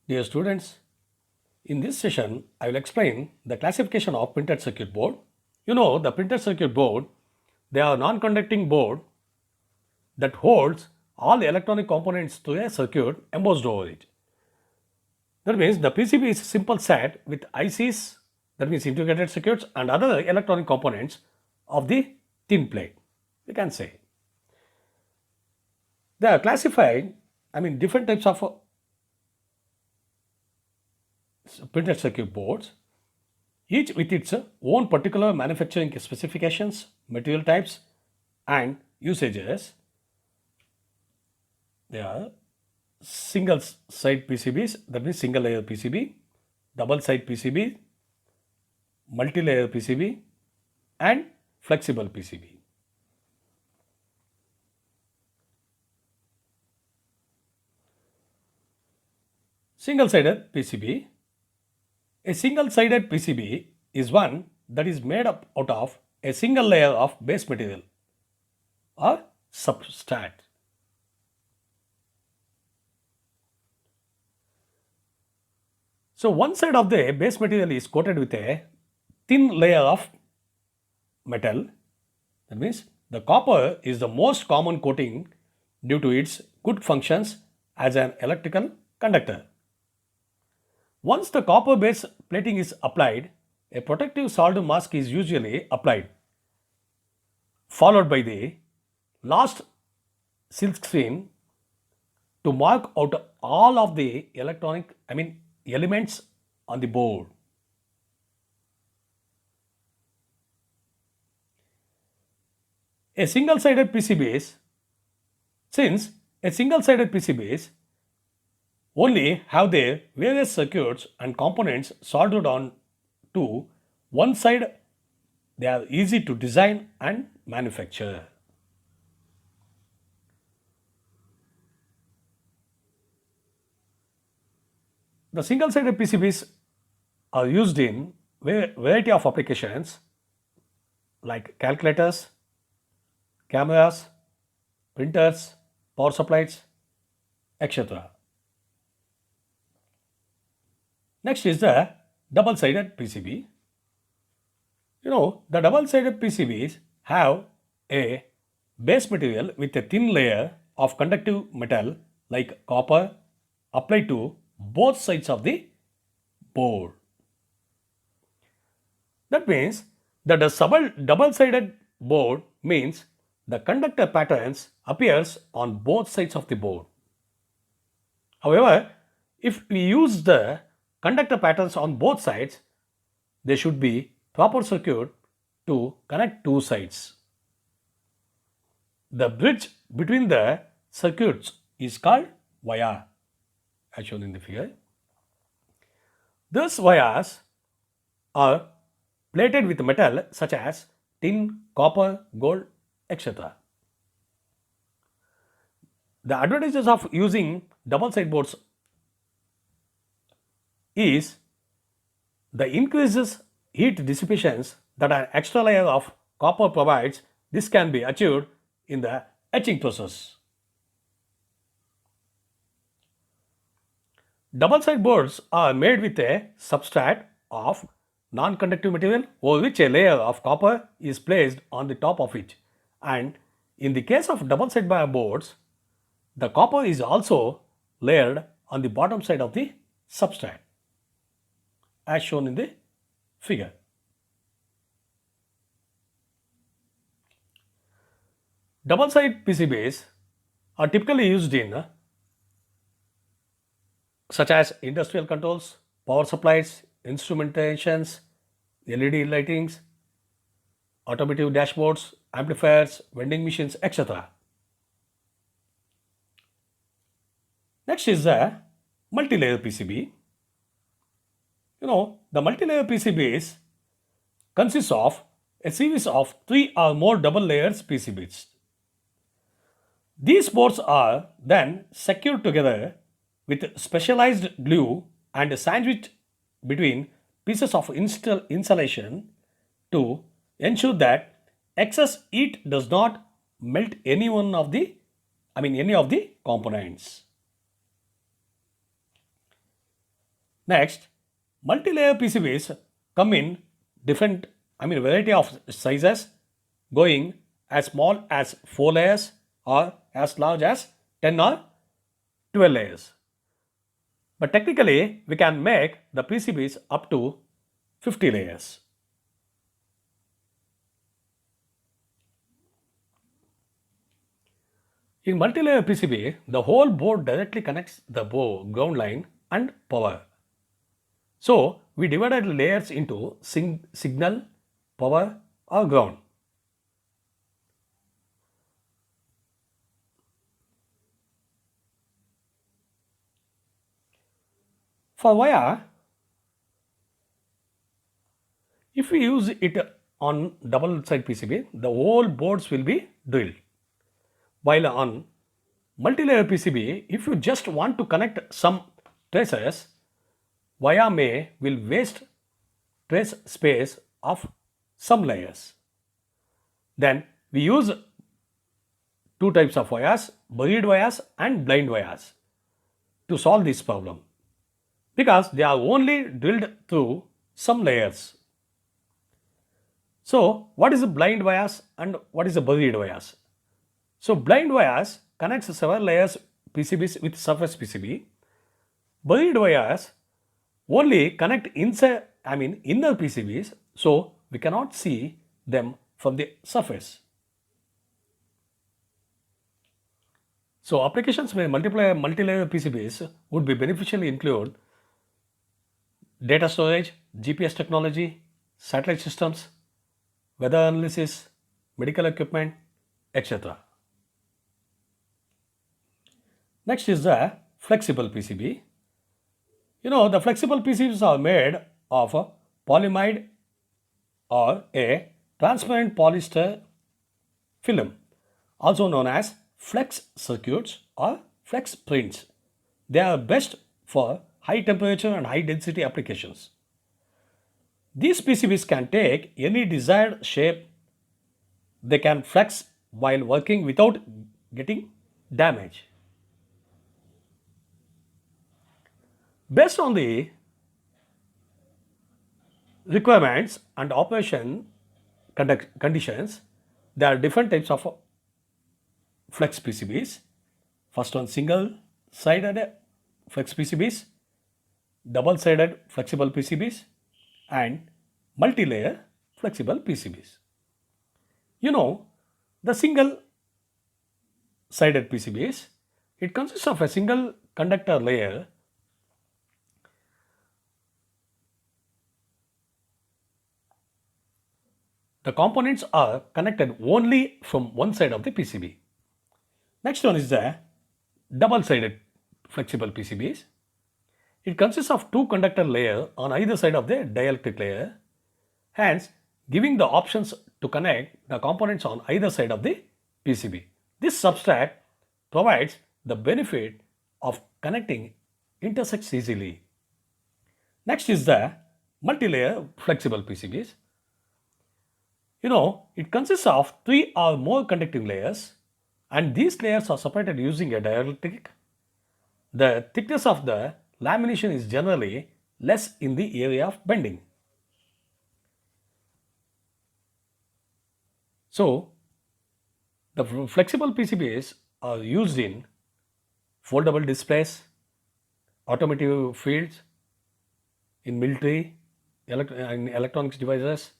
Dear students, in this session, I will explain the classification of printed circuit board. The printed circuit board, they are non-conducting board that holds all the electronic components to a circuit embossed over it. That means the PCB is a simple set with ICs, that means integrated circuits, and other electronic components of the thin plate, we can say. They are classified, different types of printed circuit boards, each with its own particular manufacturing specifications, material types, and usages. They are single side PCBs, that means single layer PCB, double side PCB, multi layer PCB, and flexible PCB. Single sided PCB. A single sided PCB is one that is made up out of a single layer of base material or substrate. So one side of the base material is coated with a thin layer of metal. That means the copper is the most common coating due to its good functions as an electrical conductor. Once the copper base plating is applied, a protective solder mask is usually applied, followed by the last silk screen to mark out all of the elements on the board. A single-sided PCBs, since a single-sided PCBs only have their various circuits and components soldered on to one side, they are easy to design and manufacture. The single-sided PCBs are used in variety of applications like calculators, cameras, printers, power supplies, etc. Next is the double-sided PCB. The double-sided PCBs have a base material with a thin layer of conductive metal like copper applied to both sides of the board. That means that the double-sided board means the conductor patterns appears on both sides of the board. However, if we use the conductor patterns on both sides, there should be proper circuit to connect two sides. The bridge between the circuits is called via, as shown in the figure. These vias are plated with metal such as tin, copper, gold, etc. The advantages of using double side boards is the increases heat dissipations that an extra layer of copper provides. This can be achieved in the etching process. Double side boards are made with a substrate of non-conductive material over which a layer of copper is placed on the top of it, and in the case of double side boards, the copper is also layered on the bottom side of the substrate, as shown in the figure. Double side PCBs are typically used in such as industrial controls, power supplies, instrumentations, LED lightings, automotive dashboards, amplifiers, vending machines, etc. Next is the multi-layer PCB. The multi-layer PCBs consists of a series of 3 or more double layers PCBs. These boards are then secured together with specialized glue and sandwiched between pieces of insulation to ensure that excess heat does not melt any of the components. Next, multi-layer PCBs come in different, variety of sizes, going as small as 4 layers or as large as 10 or 12 layers. But technically, we can make the PCBs up to 50 layers. In multi-layer PCB, the whole board directly connects the ground line and power. So, we divided layers into signal, power or ground. For wire, if we use it on double side PCB, the whole boards will be drilled. While on multi-layer PCB, if you just want to connect some traces, wire will waste trace space of some layers. Then we use two types of wires, buried wires and blind wires, to solve this problem, because they are only drilled through some layers. So, what is a blind wires and what is a buried wires? So, blind wires connects several layers PCBs with surface PCB. Buried wires only connect inner PCBs, so we cannot see them from the surface. So, applications where multi-layer PCBs would be beneficially include data storage, GPS technology, satellite systems, weather analysis, medical equipment, etc. Next is the flexible PCB. The flexible PCBs are made of a polyimide or a transparent polyester film, also known as flex circuits or flex prints. They are best for high temperature and high density applications. These PCBs can take any desired shape. They can flex while working without getting damaged. Based on the requirements and operation conditions, there are different types of flex PCBs. First one, single sided flex PCBs, double sided flexible PCBs, and multi-layer flexible PCBs. The single sided PCBs, it consists of a single conductor layer. The components are connected only from one side of the PCB. Next one is the double-sided flexible PCBs. It consists of two conductor layer on either side of the dielectric layer, hence giving the options to connect the components on either side of the PCB. This substrate provides the benefit of connecting intersects easily. Next is the multi-layer flexible PCBs. It consists of 3 or more conducting layers, and these layers are separated using a dielectric. The thickness of the lamination is generally less in the area of bending. So, the flexible PCBs are used in foldable displays, automotive fields, in military, in electronics devices,